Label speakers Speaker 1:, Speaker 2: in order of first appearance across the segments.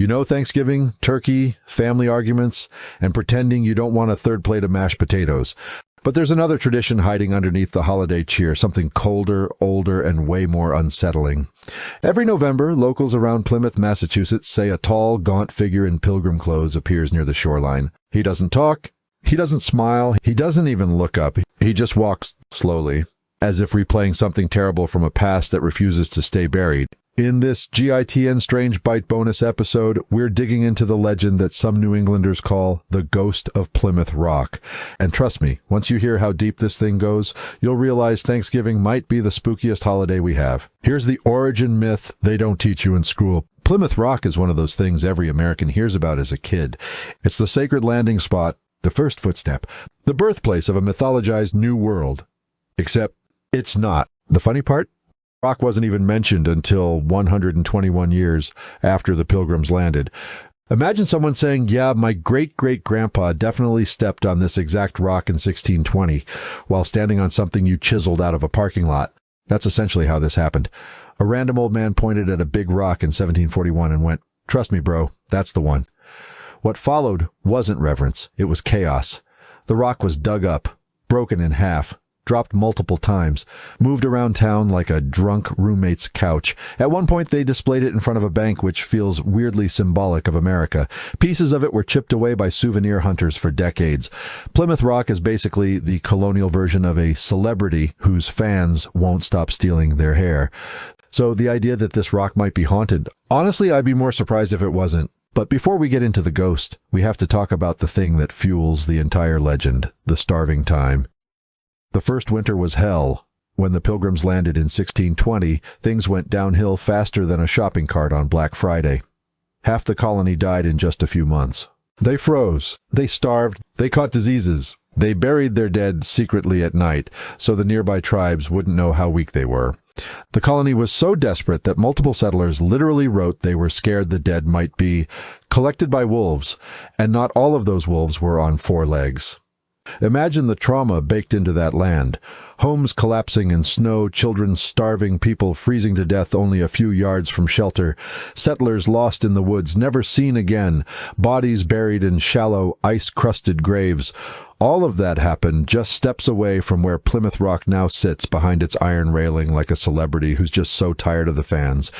Speaker 1: You know Thanksgiving, turkey, family arguments, and pretending you don't want a third plate of mashed potatoes. But there's another tradition hiding underneath the holiday cheer, something colder, older, and way more unsettling. Every November, locals around Plymouth, Massachusetts say a tall, gaunt figure in pilgrim clothes appears near the shoreline. He doesn't talk, he doesn't smile, he doesn't even look up. He just walks slowly, as if replaying something terrible from a past that refuses to stay buried. In this GITN Strange Bite bonus episode, we're digging into the legend that some New Englanders call the Ghost of Plymouth Rock. And trust me, once you hear how deep this thing goes, you'll realize Thanksgiving might be the spookiest holiday we have. Here's the origin myth they don't teach you in school. Plymouth Rock is one of those things every American hears about as a kid. It's the sacred landing spot, the first footstep, the birthplace of a mythologized new world. Except it's not. The funny part? Rock wasn't even mentioned until 121 years after the Pilgrims landed. Imagine someone saying, yeah, my great-great-grandpa definitely stepped on this exact rock in 1620 while standing on something you chiseled out of a parking lot. That's essentially how this happened. A random old man pointed at a big rock in 1741 and went, trust me, bro, that's the one. What followed wasn't reverence. It was chaos. The rock was dug up, broken in half, dropped multiple times, moved around town like a drunk roommate's couch. At one point, they displayed it in front of a bank, which feels weirdly symbolic of America. Pieces of it were chipped away by souvenir hunters for decades. Plymouth Rock is basically the colonial version of a celebrity whose fans won't stop stealing their hair. So the idea that this rock might be haunted, honestly, I'd be more surprised if it wasn't. But before we get into the ghost, we have to talk about the thing that fuels the entire legend, the starving time. The first winter was hell. When the Pilgrims landed in 1620, things went downhill faster than a shopping cart on Black Friday. Half the colony died in just a few months. They froze, they starved, they caught diseases. They buried their dead secretly at night, so the nearby tribes wouldn't know how weak they were. The colony was so desperate that multiple settlers literally wrote they were scared the dead might be collected by wolves, and not all of those wolves were on four legs. Imagine the trauma baked into that land. Homes collapsing in snow, children starving, people freezing to death only a few yards from shelter, settlers lost in the woods, never seen again, bodies buried in shallow, ice-crusted graves. All of that happened just steps away from where Plymouth Rock now sits behind its iron railing like a celebrity who's just so tired of the fans.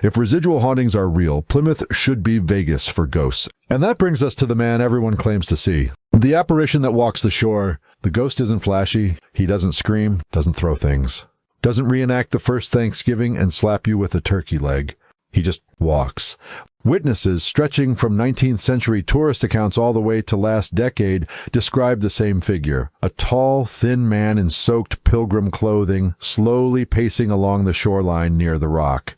Speaker 1: If residual hauntings are real, Plymouth should be Vegas for ghosts. And that brings us to the man everyone claims to see. The apparition that walks the shore. The ghost isn't flashy. He doesn't scream, doesn't throw things, doesn't reenact the first Thanksgiving and slap you with a turkey leg. He just walks. Witnesses, stretching from 19th century tourist accounts all the way to last decade, describe the same figure. A tall, thin man in soaked pilgrim clothing, slowly pacing along the shoreline near the rock.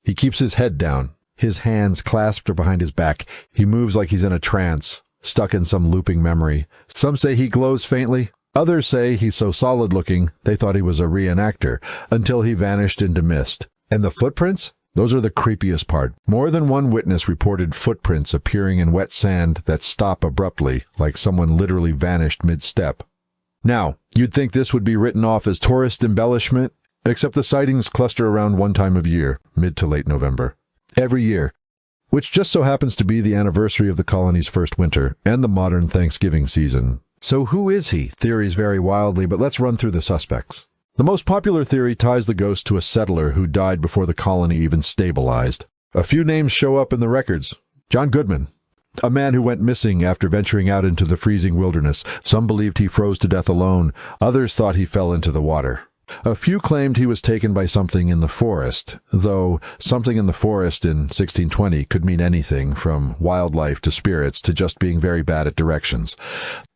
Speaker 1: He keeps his head down, his hands clasped behind his back. He moves like he's in a trance, stuck in some looping memory. Some say he glows faintly. Others say he's so solid-looking they thought he was a reenactor, until he vanished into mist. And the footprints? Those are the creepiest part. More than one witness reported footprints appearing in wet sand that stop abruptly, like someone literally vanished mid-step. Now, you'd think this would be written off as tourist embellishment, except the sightings cluster around one time of year, mid to late November. Every year, which just so happens to be the anniversary of the colony's first winter and the modern Thanksgiving season. So who is he? Theories vary wildly, but let's run through the suspects. The most popular theory ties the ghost to a settler who died before the colony even stabilized. A few names show up in the records. John Goodman, a man who went missing after venturing out into the freezing wilderness. Some believed he froze to death alone. Others thought he fell into the water. A few claimed he was taken by something in the forest, though something in the forest in 1620 could mean anything from wildlife to spirits to just being very bad at directions.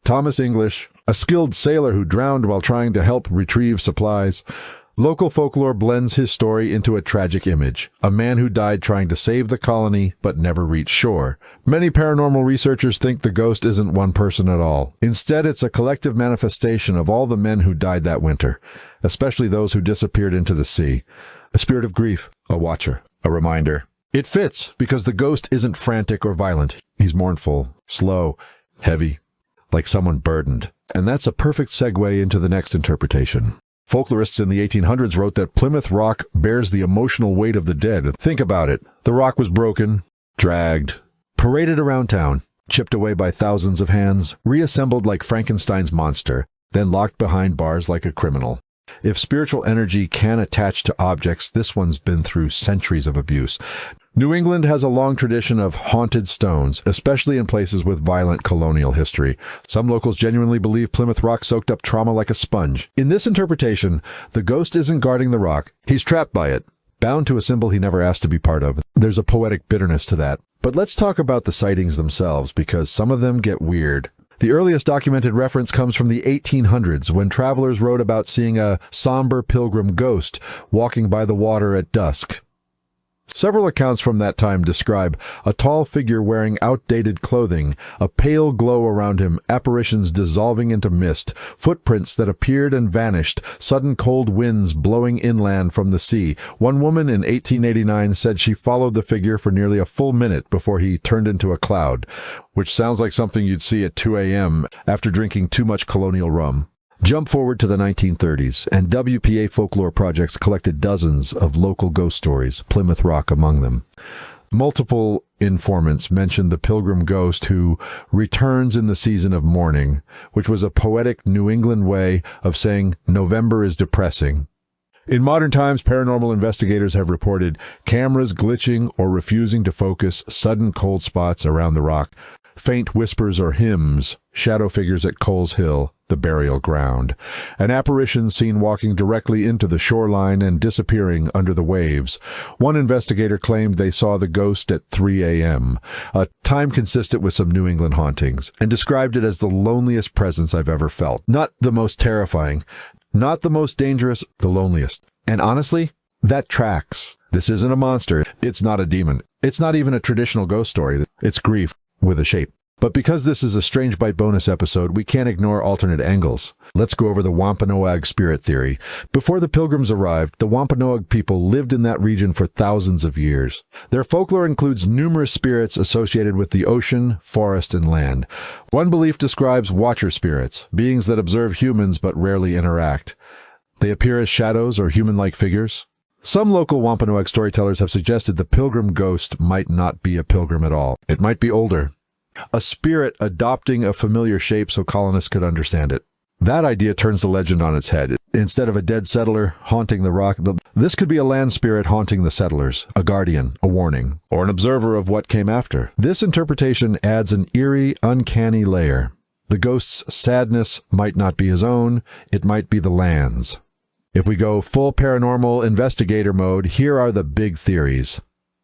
Speaker 1: Thomas English, a skilled sailor who drowned while trying to help retrieve supplies. Local folklore blends his story into a tragic image, a man who died trying to save the colony but never reached shore. Many paranormal researchers think the ghost isn't one person at all. Instead, it's a collective manifestation of all the men who died that winter, especially those who disappeared into the sea. A spirit of grief, a watcher, a reminder. It fits because the ghost isn't frantic or violent. He's mournful, slow, heavy, like someone burdened. And that's a perfect segue into the next interpretation. Folklorists in the 1800s wrote that Plymouth Rock bears the emotional weight of the dead. Think about it. The rock was broken, dragged, paraded around town, chipped away by thousands of hands, reassembled like Frankenstein's monster, then locked behind bars like a criminal. If spiritual energy can attach to objects, this one's been through centuries of abuse. New England has a long tradition of haunted stones, especially in places with violent colonial history. Some locals genuinely believe Plymouth Rock soaked up trauma like a sponge. In this interpretation, the ghost isn't guarding the rock. He's trapped by it, bound to a symbol he never asked to be part of. There's a poetic bitterness to that. But let's talk about the sightings themselves, because some of them get weird. The earliest documented reference comes from the 1800s, when travelers wrote about seeing a somber pilgrim ghost walking by the water at dusk. Several accounts from that time describe a tall figure wearing outdated clothing, a pale glow around him, apparitions dissolving into mist, footprints that appeared and vanished, sudden cold winds blowing inland from the sea. One woman in 1889 said she followed the figure for nearly a full minute before he turned into a cloud, which sounds like something you'd see at 2 a.m. after drinking too much colonial rum. Jump forward to the 1930s, and WPA Folklore Projects collected dozens of local ghost stories, Plymouth Rock among them. Multiple informants mentioned the Pilgrim ghost who returns in the season of mourning, which was a poetic New England way of saying November is depressing. In modern times, paranormal investigators have reported cameras glitching or refusing to focus, sudden cold spots around the rock, faint whispers or hymns, shadow figures at Coles Hill, the burial ground, an apparition seen walking directly into the shoreline and disappearing under the waves. One investigator claimed they saw the ghost at 3 a.m., a time consistent with some New England hauntings, and described it as the loneliest presence I've ever felt. Not the most terrifying, not the most dangerous, the loneliest. And honestly, that tracks. This isn't a monster. It's not a demon. It's not even a traditional ghost story. It's grief with a shape. But because this is a Strange Bite bonus episode, we can't ignore alternate angles. Let's go over the Wampanoag spirit theory. Before the Pilgrims arrived, the Wampanoag people lived in that region for thousands of years. Their folklore includes numerous spirits associated with the ocean, forest, and land. One belief describes watcher spirits, beings that observe humans but rarely interact. They appear as shadows or human-like figures. Some local Wampanoag storytellers have suggested the Pilgrim ghost might not be a pilgrim at all. It might be older. A spirit adopting a familiar shape so colonists could understand it. That idea turns the legend on its head. Instead of a dead settler haunting the rock, this could be a land spirit haunting the settlers, a guardian, a warning, or an observer of what came after. This interpretation adds an eerie, uncanny layer. The ghost's sadness might not be his own, it might be the land's. If we go full paranormal investigator mode, here are the big theories.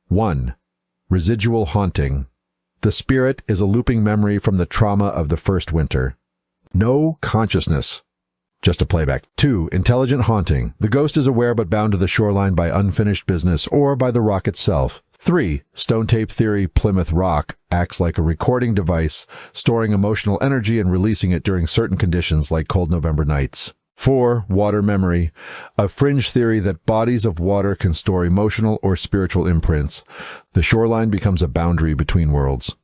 Speaker 1: 1. Residual haunting. The spirit is a looping memory from the trauma of the first winter. No consciousness. Just a playback. 2. Intelligent haunting. The ghost is aware but bound to the shoreline by unfinished business or by the rock itself. 3. Stone tape theory. Plymouth Rock acts like a recording device, storing emotional energy and releasing it during certain conditions like cold November nights. 4. Water memory, a fringe theory that bodies of water can store emotional or spiritual imprints. The shoreline becomes a boundary between worlds.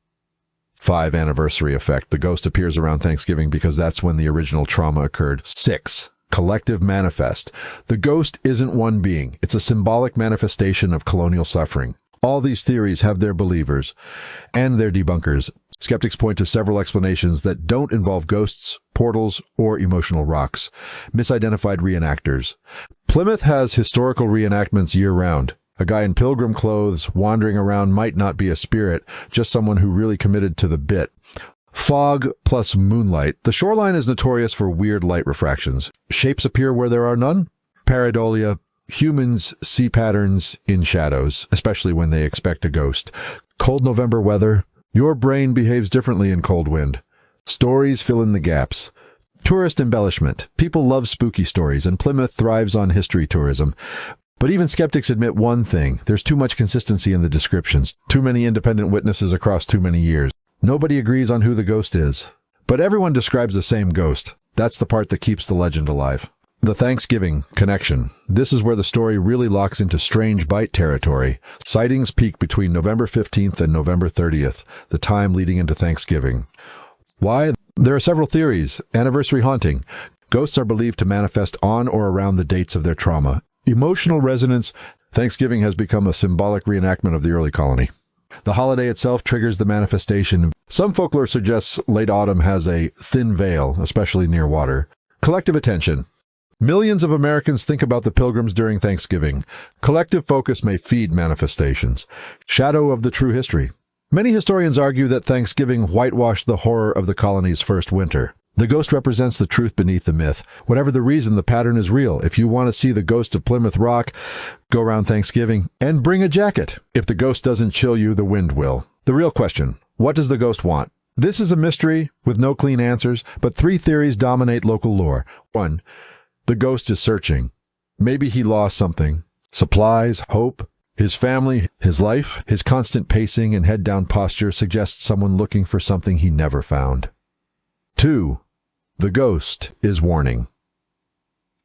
Speaker 1: 5. Anniversary effect. The ghost appears around Thanksgiving because that's when the original trauma occurred. 6. Collective manifest. The ghost isn't one being. It's a symbolic manifestation of colonial suffering. All these theories have their believers and their debunkers. Skeptics point to several explanations that don't involve ghosts, portals, or emotional rocks. Misidentified reenactors. Plymouth has historical reenactments year-round. A guy in pilgrim clothes wandering around might not be a spirit, just someone who really committed to the bit. Fog plus moonlight. The shoreline is notorious for weird light refractions. Shapes appear where there are none. Pareidolia. Humans see patterns in shadows, especially when they expect a ghost. Cold November weather. Your brain behaves differently in cold wind. Stories fill in the gaps. Tourist embellishment. People love spooky stories, and Plymouth thrives on history tourism. But even skeptics admit one thing. There's too much consistency in the descriptions. Too many independent witnesses across too many years. Nobody agrees on who the ghost is. But everyone describes the same ghost. That's the part that keeps the legend alive. The Thanksgiving connection. This is where the story really locks into Strange Bite territory. Sightings peak between November 15th and November 30th, the time leading into Thanksgiving. Why? There are several theories. Anniversary haunting. Ghosts are believed to manifest on or around the dates of their trauma. Emotional resonance. Thanksgiving has become a symbolic reenactment of the early colony. The holiday itself triggers the manifestation. Some folklore suggests late autumn has a thin veil, especially near water. Collective attention. Millions of Americans think about the Pilgrims during Thanksgiving. Collective focus may feed manifestations. Shadow of the true history. Many historians argue that Thanksgiving whitewashed the horror of the colony's first winter. The ghost represents the truth beneath the myth. Whatever the reason, the pattern is real. If you want to see the Ghost of Plymouth Rock, go around Thanksgiving and bring a jacket. If the ghost doesn't chill you, the wind will. The real question, what does the ghost want? This is a mystery with no clean answers, but 3 theories dominate local lore. 1. The ghost is searching. Maybe he lost something. Supplies, hope, his family, his life. His constant pacing and head-down posture suggests someone looking for something he never found. 2. The ghost is warning.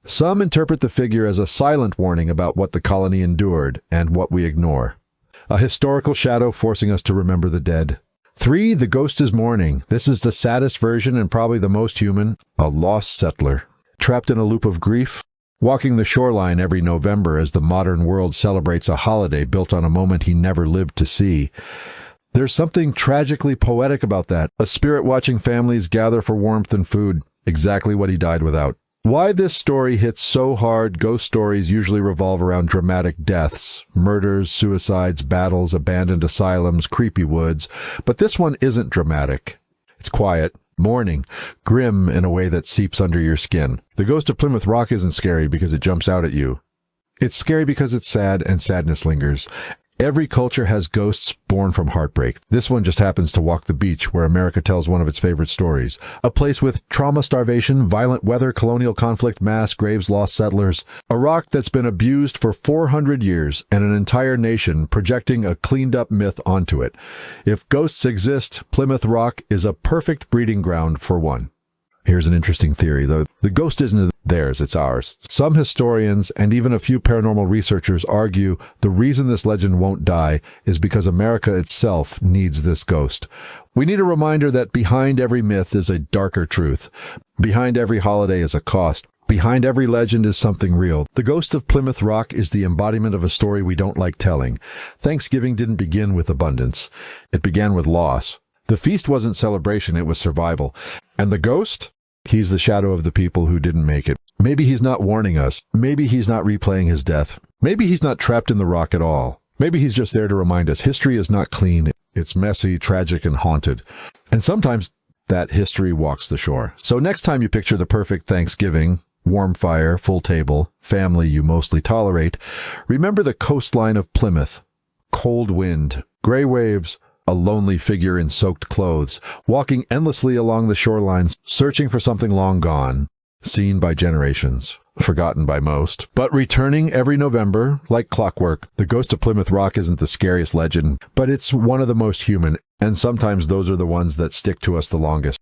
Speaker 1: Some interpret the figure as a silent warning about what the colony endured and what we ignore. A historical shadow forcing us to remember the dead. 3. The ghost is mourning. This is the saddest version and probably the most human. A lost settler. Trapped in a loop of grief. Walking the shoreline every November as the modern world celebrates a holiday built on a moment he never lived to see. There's something tragically poetic about that. A spirit watching families gather for warmth and food. Exactly what he died without. Why this story hits so hard, ghost stories usually revolve around dramatic deaths, murders, suicides, battles, abandoned asylums, creepy woods. But this one isn't dramatic. It's quiet, mourning, grim in a way that seeps under your skin. The Ghost of Plymouth Rock isn't scary because it jumps out at you. It's scary because it's sad and sadness lingers. Every culture has ghosts born from heartbreak. This one just happens to walk the beach where America tells one of its favorite stories. A place with trauma, starvation, violent weather, colonial conflict, mass graves, lost settlers. A rock that's been abused for 400 years and an entire nation projecting a cleaned-up myth onto it. If ghosts exist, Plymouth Rock is a perfect breeding ground for one. Here's an interesting theory, though. The ghost isn't theirs, it's ours. Some historians and even a few paranormal researchers argue the reason this legend won't die is because America itself needs this ghost. We need a reminder that behind every myth is a darker truth. Behind every holiday is a cost. Behind every legend is something real. The Ghost of Plymouth Rock is the embodiment of a story we don't like telling. Thanksgiving didn't begin with abundance. It began with loss. The feast wasn't celebration, it was survival. And the ghost? He's the shadow of the people who didn't make it. Maybe he's not warning us. Maybe he's not replaying his death. Maybe he's not trapped in the rock at all. Maybe he's just there to remind us history is not clean. It's messy, tragic, and haunted. And sometimes that history walks the shore. So next time you picture the perfect Thanksgiving, warm fire, full table, family you mostly tolerate, remember the coastline of Plymouth. Cold wind, gray waves, a lonely figure in soaked clothes, walking endlessly along the shorelines, searching for something long gone, seen by generations, forgotten by most, but returning every November like clockwork. The Ghost of Plymouth Rock isn't the scariest legend, but it's one of the most human, and sometimes those are the ones that stick to us the longest.